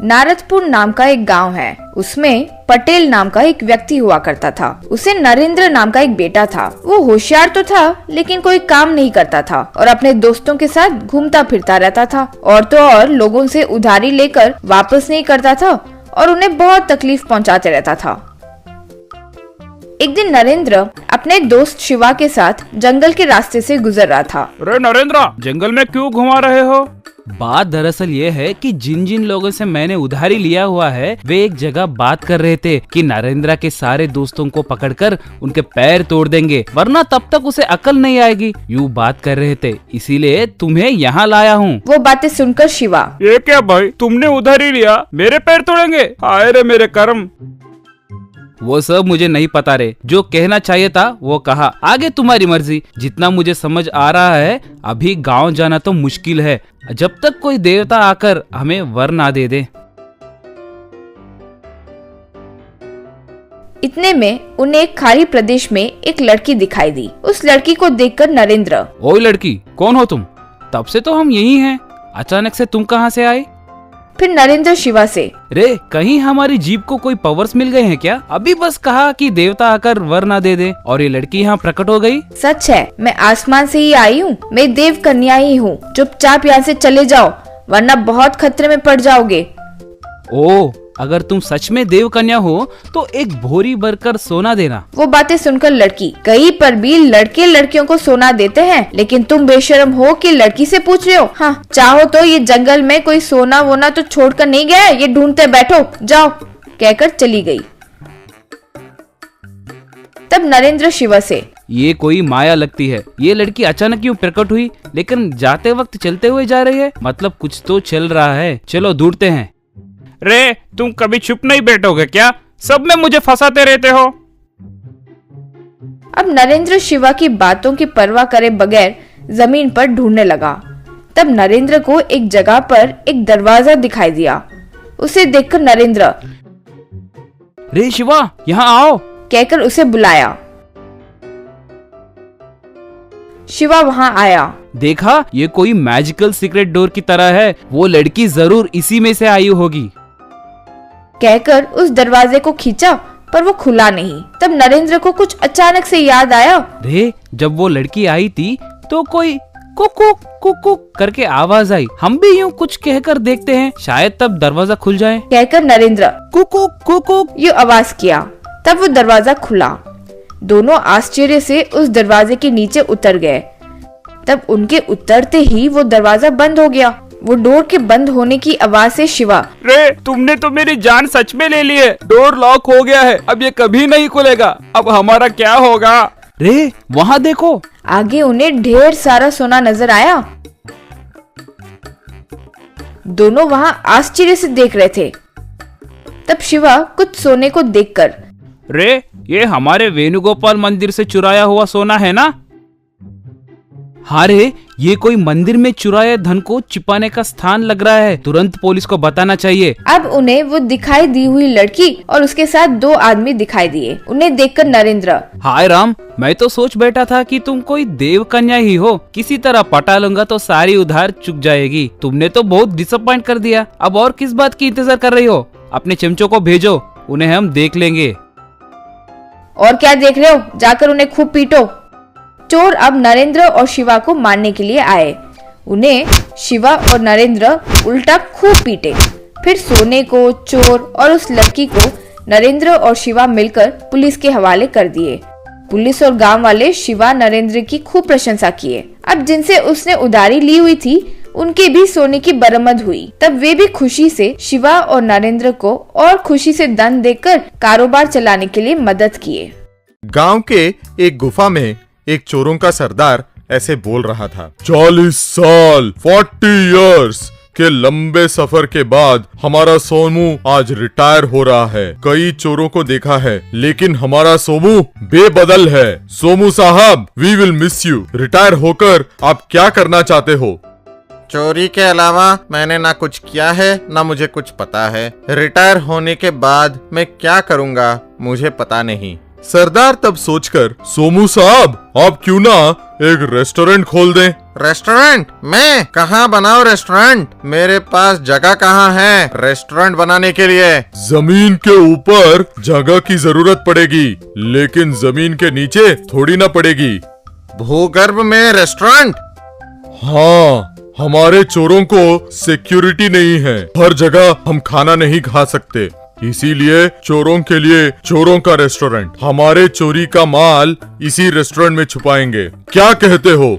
नारदपुर नाम का एक गांव है। उसमें पटेल नाम का एक व्यक्ति हुआ करता था। उसे नरेंद्र नाम का एक बेटा था। वो होशियार तो था लेकिन कोई काम नहीं करता था और अपने दोस्तों के साथ घूमता फिरता रहता था। और तो और लोगों से उधारी लेकर वापस नहीं करता था और उन्हें बहुत तकलीफ पहुंचाते रहता था। एक दिन नरेंद्र अपने दोस्त शिवा के साथ जंगल के रास्ते से गुजर रहा था। अरे नरेंद्र, जंगल में क्यों घुमा रहे हो? बात दरअसल ये है कि जिन जिन लोगों से मैंने उधारी लिया हुआ है वे एक जगह बात कर रहे थे कि नरेंद्र के सारे दोस्तों को पकड़कर उनके पैर तोड़ देंगे, वरना तब तक उसे अकल नहीं आएगी। यूँ बात कर रहे थे, इसीलिए तुम्हें यहाँ लाया हूँ। वो बातें सुनकर शिवा, ये क्या भाई, तुमने उधारी लिया, मेरे पैर तोड़ेंगे? हाय रे मेरे कर्म। वो सब मुझे नहीं पता रे, जो कहना चाहिए था वो कहा, आगे तुम्हारी मर्जी। जितना मुझे समझ आ रहा है अभी गांव जाना तो मुश्किल है जब तक कोई देवता आकर हमें वर ना दे दे। इतने में उन्हें एक खाली प्रदेश में एक लड़की दिखाई दी। उस लड़की को देखकर नरेंद्र, ओए लड़की, कौन हो तुम? तब से तो हम यही हैं, अचानक से तुम कहाँ से आए? फिर नरेंद्र शिवा से, रे कहीं हमारी जीप को कोई पावर्स मिल गए हैं क्या? अभी बस कहा कि देवता आकर वर ना दे दे और ये लड़की यहाँ प्रकट हो गई। सच है, मैं आसमान से ही आई हूँ, मैं देव कन्या ही हूँ। चुपचाप यहाँ से चले जाओ वरना बहुत खतरे में पड़ जाओगे। ओ, अगर तुम सच में देव कन्या हो तो एक भोरी भरकर सोना देना। वो बातें सुनकर लड़की, कहीं पर भी लड़के लड़कियों को सोना देते हैं, लेकिन तुम बेशर्म हो कि लड़की से पूछ रहे हो। हाँ, चाहो तो ये जंगल में कोई सोना वोना तो छोड़कर नहीं गया, ये ढूंढते बैठो, जाओ, कहकर चली गई। तब नरेंद्र शिवा से, ये कोई माया लगती है, ये लड़की अचानक क्यों प्रकट हुई, लेकिन जाते वक्त चलते हुए जा रही है, मतलब कुछ तो चल रहा है। चलो ढूंढते हैं। रे तुम कभी चुप नहीं बैठोगे क्या? सब में मुझे फंसाते रहते हो। अब नरेंद्र शिवा की बातों की परवाह करे बगैर जमीन पर ढूंढने लगा। तब नरेंद्र को एक जगह पर एक दरवाजा दिखाई दिया। उसे देखकर नरेंद्र, रे शिवा यहाँ आओ, कहकर उसे बुलाया। शिवा वहाँ आया। देखा, ये कोई मैजिकल सीक्रेट डोर की तरह है, वो लड़की जरूर इसी में से आई होगी, कहकर उस दरवाजे को खींचा पर वो खुला नहीं। तब नरेंद्र को कुछ अचानक से याद आया। रे जब वो लड़की आई थी तो कोई कुकु कुकु करके आवाज आई, हम भी यूँ कुछ कहकर देखते हैं, शायद तब दरवाजा खुल जाए, कहकर नरेंद्र कुकु कुकु यूँ आवाज किया। तब वो दरवाजा खुला। दोनों आश्चर्य से उस दरवाजे के नीचे उतर गए। तब उनके उतरते ही वो दरवाजा बंद हो गया। वो डोर के बंद होने की आवाज से शिवा, रे तुमने तो मेरी जान सच में ले ली है, डोर लॉक हो गया है, अब ये कभी नहीं खुलेगा, अब हमारा क्या होगा? रे वहाँ देखो। आगे उन्हें ढेर सारा सोना नजर आया। दोनों वहाँ आश्चर्य से देख रहे थे। तब शिवा कुछ सोने को देखकर, रे ये हमारे वेणुगोपाल मंदिर से चुराया हुआ सोना है ना? हाँ रे, ये कोई मंदिर में चुराए धन को छिपाने का स्थान लग रहा है, तुरंत पुलिस को बताना चाहिए। अब उन्हें वो दिखाई दी हुई लड़की और उसके साथ दो आदमी दिखाई दिए। उन्हें देखकर नरेंद्र, हाय राम, मैं तो सोच बैठा था कि तुम कोई देव कन्या ही हो, किसी तरह पटा लूंगा तो सारी उधार चुक जाएगी। तुमने तो बहुत डिसअपॉइंट कर दिया, अब और किस बात की इंतजार कर रही हो? अपने चमचों को भेजो, उन्हें हम देख लेंगे। और क्या देख रहे हो, जाकर उन्हें खूब पीटो। चोर अब नरेंद्र और शिवा को मारने के लिए आए। उन्हें शिवा और नरेंद्र उल्टा खूब पीटे। फिर सोने को, चोर और उस लड़की को नरेंद्र और शिवा मिलकर पुलिस के हवाले कर दिए। पुलिस और गांव वाले शिवा नरेंद्र की खूब प्रशंसा किए। अब जिनसे उसने उधारी ली हुई थी उनके भी सोने की बरामद हुई। तब वे भी खुशी से शिवा और नरेंद्र को और खुशी से धन देकर कारोबार चलाने के लिए मदद किए। गांव के एक गुफा में एक चोरों का सरदार ऐसे बोल रहा था, 40 साल 40 इयर्स के लंबे सफर के बाद हमारा सोमू आज रिटायर हो रहा है। कई चोरों को देखा है लेकिन हमारा सोमू बेबदल है। सोमू साहब, we will miss you. Retire होकर आप क्या करना चाहते हो? चोरी के अलावा मैंने ना कुछ किया है ना मुझे कुछ पता है। रिटायर होने के बाद मैं क्या करूँगा मुझे पता नहीं। सरदार तब सोचकर, सोमू साहब आप क्यों ना एक रेस्टोरेंट खोल दें? रेस्टोरेंट? मैं कहाँ बनाऊं रेस्टोरेंट? मेरे पास जगह कहाँ है रेस्टोरेंट बनाने के लिए? जमीन के ऊपर जगह की जरूरत पड़ेगी, लेकिन जमीन के नीचे थोड़ी ना पड़ेगी। भूगर्भ में रेस्टोरेंट? हाँ, हमारे चोरों को सिक्योरिटी नहीं है, हर जगह हम खाना नहीं खा सकते, इसीलिए चोरों के लिए चोरों का रेस्टोरेंट। हमारे चोरी का माल इसी रेस्टोरेंट में छुपाएंगे, क्या कहते हो?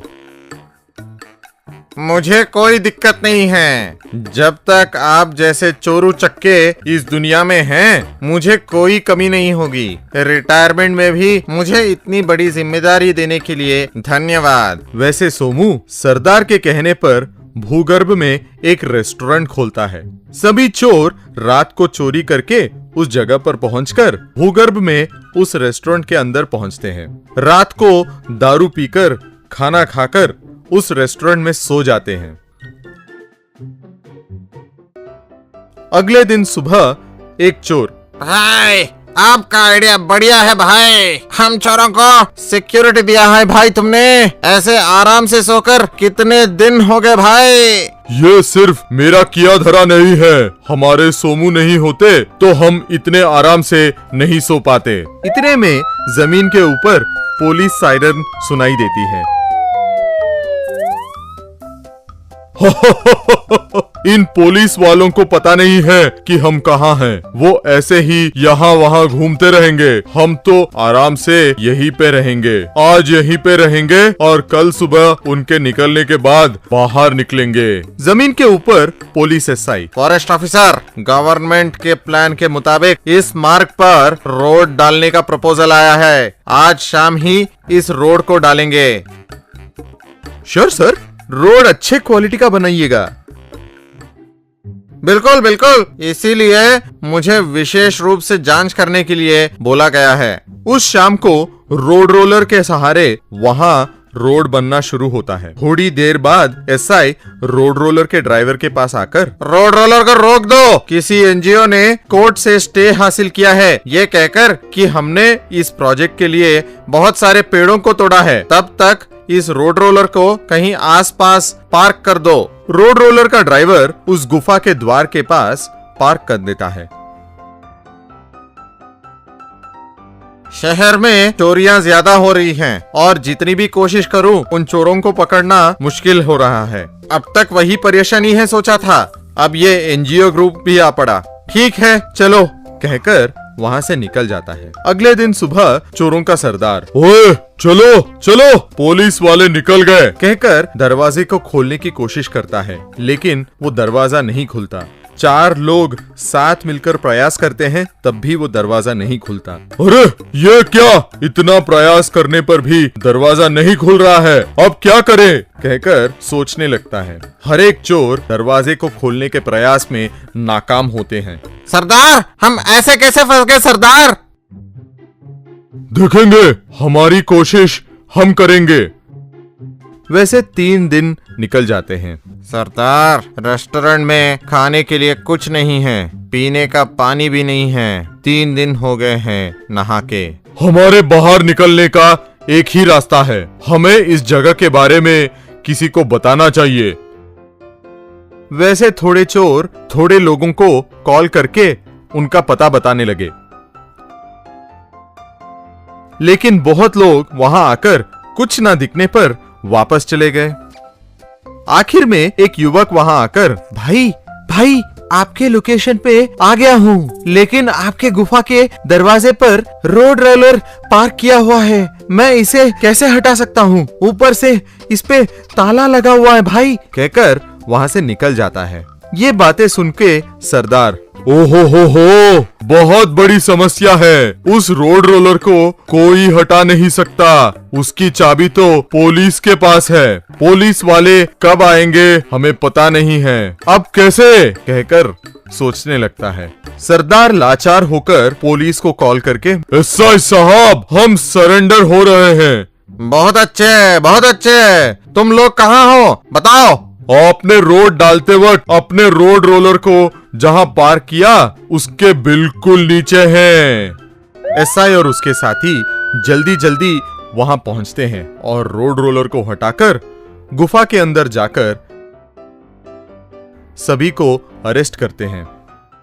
मुझे कोई दिक्कत नहीं है, जब तक आप जैसे चोरू चक्के इस दुनिया में हैं, मुझे कोई कमी नहीं होगी। रिटायरमेंट में भी मुझे इतनी बड़ी जिम्मेदारी देने के लिए धन्यवाद। वैसे सोमू सरदार के कहने पर भूगर्भ में एक रेस्टोरेंट खोलता है। सभी चोर रात को चोरी करके उस जगह पर पहुंचकर भूगर्भ में उस रेस्टोरेंट के अंदर पहुंचते हैं। रात को दारू पीकर खाना खाकर उस रेस्टोरेंट में सो जाते हैं। अगले दिन सुबह एक चोर, भाई आपका आइडिया बढ़िया है भाई, हम चोरों को सिक्योरिटी दिया है भाई तुमने। ऐसे आराम से सोकर कितने दिन हो गए भाई? ये सिर्फ मेरा किया धरा नहीं है, हमारे सोमू नहीं होते तो हम इतने आराम से नहीं सो पाते। इतने में जमीन के ऊपर पुलिस सायरन सुनाई देती है। इन पुलिस वालों को पता नहीं है कि हम कहाँ हैं। वो ऐसे ही यहाँ वहाँ घूमते रहेंगे, हम तो आराम से यहीं पे रहेंगे। आज यहीं पे रहेंगे और कल सुबह उनके निकलने के बाद बाहर निकलेंगे। जमीन के ऊपर police SI, forest officer, government के प्लान के मुताबिक इस मार्ग पर रोड डालने का प्रपोजल आया है। आज शाम ही इस रोड को डालेंगे। श्योर सर, रोड अच्छे क्वालिटी का बनाइएगा। बिल्कुल बिल्कुल, इसीलिए मुझे विशेष रूप से जांच करने के लिए बोला गया है। उस शाम को रोड रोलर के सहारे वहाँ रोड बनना शुरू होता है। थोड़ी देर बाद एसआई रोड रोलर के ड्राइवर के पास आकर, रोड रोलर को रोक दो, किसी एनजीओ ने कोर्ट से स्टे हासिल किया है ये कहकर कि हमने इस प्रोजेक्ट के लिए बहुत सारे पेड़ों को तोड़ा है। तब तक इस रोड रोलर को कहीं आसपास पार्क कर दो। रोड रोलर का ड्राइवर उस गुफा के द्वार के पास पार्क कर देता है। शहर में चोरियां ज्यादा हो रही हैं और जितनी भी कोशिश करूं उन चोरों को पकड़ना मुश्किल हो रहा है। अब तक वही परेशानी है सोचा था, अब ये एनजीओ ग्रुप भी आ पड़ा। ठीक है चलो कहकर वहाँ से निकल जाता है। अगले दिन सुबह चोरों का सरदार, ओए चलो चलो, पुलिस वाले निकल गए कहकर दरवाजे को खोलने की कोशिश करता है, लेकिन वो दरवाजा नहीं खुलता। 4 लोग साथ मिलकर प्रयास करते हैं, तब भी वो दरवाजा नहीं खुलता। अरे ये क्या, इतना प्रयास करने पर भी दरवाजा नहीं खुल रहा है, अब क्या करें कहकर सोचने लगता है। हर एक चोर दरवाजे को खोलने के प्रयास में नाकाम होते हैं। सरदार, हम ऐसे कैसे फंस गए सरदार? देखेंगे, हमारी कोशिश हम करेंगे। वैसे 3 दिन निकल जाते हैं। सरदार, रेस्टोरेंट में खाने के लिए कुछ नहीं है, पीने का पानी भी नहीं है। 3 दिन हो गए हैं नहा के। हमारे बाहर निकलने का एक ही रास्ता है, हमें इस जगह के बारे में किसी को बताना चाहिए। वैसे थोड़े चोर थोड़े लोगों को कॉल करके उनका पता बताने लगे, लेकिन बहुत लोग वहां आकर कुछ ना दिखने पर वापस चले गए। आखिर में एक युवक वहां आकर, भाई भाई आपके लोकेशन पे आ गया हूँ, लेकिन आपके गुफा के दरवाजे पर रोड रोलर पार्क किया हुआ है, मैं इसे कैसे हटा सकता हूँ? ऊपर से इस पे ताला लगा हुआ है भाई कहकर वहां से निकल जाता है। ये बातें सुन के सरदार, ओहो, बहुत बड़ी समस्या है, उस रोड रोलर को कोई हटा नहीं सकता, उसकी चाबी तो पुलिस के पास है, पुलिस वाले कब आएंगे हमें पता नहीं है, अब कैसे कहकर सोचने लगता है। सरदार लाचार होकर पुलिस को कॉल करके, एसआई साहब, हम सरेंडर हो रहे हैं। बहुत अच्छे बहुत अच्छे, तुम लोग कहाँ हो बताओ? आपने रोड डालते वक्त अपने रोड रोलर को जहां पार्क किया उसके बिल्कुल नीचे हैं। एसआई और उसके साथी जल्दी जल्दी वहां पहुंचते हैं और रोड रोलर को हटाकर गुफा के अंदर जाकर सभी को अरेस्ट करते हैं।